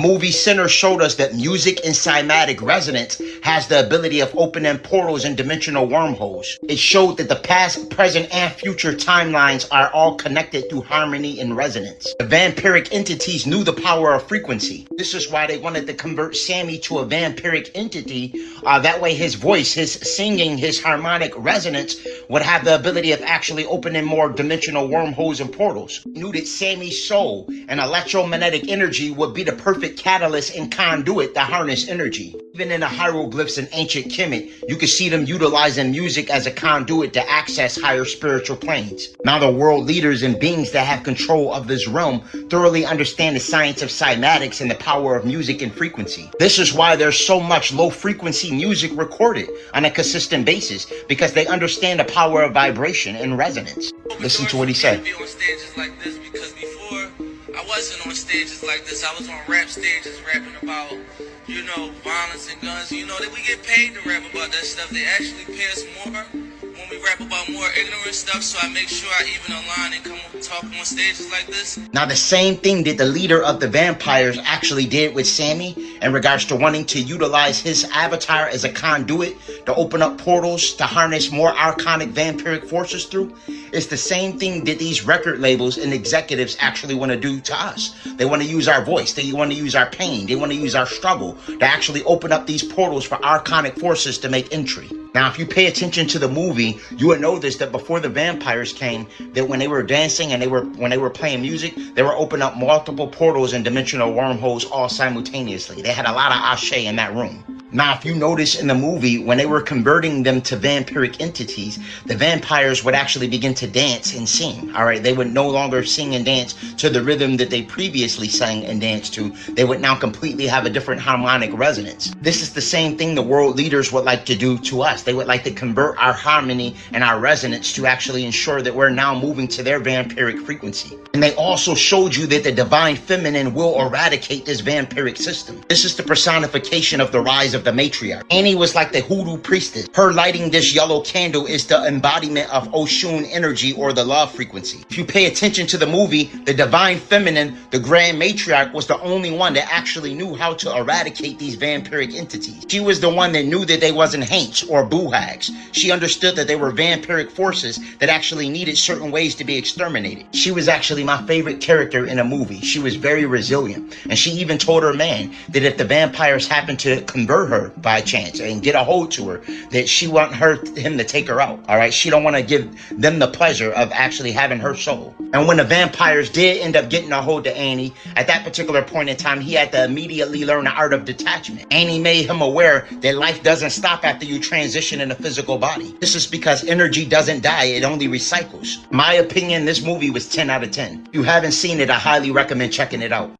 Movie Center showed us that music and cymatic resonance has the ability of opening portals and dimensional wormholes. It showed that the past, present, and future timelines are all connected through harmony and resonance. The vampiric entities knew the power of frequency. This is why they wanted to convert Sammy to a vampiric entity. That way his voice, his singing, his harmonic resonance would have the ability of actually opening more dimensional wormholes and portals. He knew that Sammy's soul and electromagnetic energy would be the perfect catalyst and conduit to harness energy. Even in the hieroglyphs in ancient Kemet, you can see them utilizing music as a conduit to access higher spiritual planes. Now the world leaders and beings that have control of this realm thoroughly understand the science of cymatics and the power of music and frequency. This is why there's so much low frequency music recorded on a consistent basis, because they understand the power of vibration and resonance. Listen to what he said. I wasn't on stages like this. I was on rap stages rapping about, violence and guns. That we get paid to rap about that stuff. They actually pay us more when we rap about more ignorant stuff. So I make sure I even align and come talk on stages like this. Now the same thing that the leader of the vampires actually did with Sammy in regards to wanting to utilize his avatar as a conduit to open up portals to harness more archonic vampiric forces through. It's the same thing that these record labels and executives actually want to do to us. They want to use our voice. They want to use our pain. They want to use our struggle to actually open up these portals for archonic forces to make entry. Now, if you pay attention to the movie, you will notice that before the vampires came, that when they were dancing and when they were playing music, they were opening up multiple portals and dimensional wormholes all simultaneously. They had a lot of ashe in that room. Now, if you notice in the movie, when they were converting them to vampiric entities, the vampires would actually begin to dance and sing. All right, they would no longer sing and dance to the rhythm that they previously sang and danced to. They would now completely have a different harmonic resonance. This is the same thing the world leaders would like to do to us. They would like to convert our harmony and our resonance to actually ensure that we're now moving to their vampiric frequency. And they also showed you that the divine feminine will eradicate this vampiric system. This is the personification of the rise of the matriarch. Annie was like the hoodoo priestess. Her lighting this yellow candle is the embodiment of Oshun energy, or the love frequency. If you pay attention to the movie, the divine feminine, the grand matriarch, was the only one that actually knew how to eradicate these vampiric entities. She was the one that knew that they wasn't haints or boohags. She understood that they were vampiric forces that actually needed certain ways to be exterminated. She was actually my favorite character in a movie. She was very resilient, and she even told her man that if the vampires happened to convert her by chance and get a hold to her, that she want him to take her out. All right, she don't want to give them the pleasure of actually having her soul. And when the vampires did end up getting a hold to Annie, at that particular point in time, he had to immediately learn the art of detachment. Annie made him aware that life doesn't stop after you transition in a physical body. This is because energy doesn't die, it only recycles. My opinion, this movie was 10 out of 10. If you haven't seen it, I highly recommend checking it out.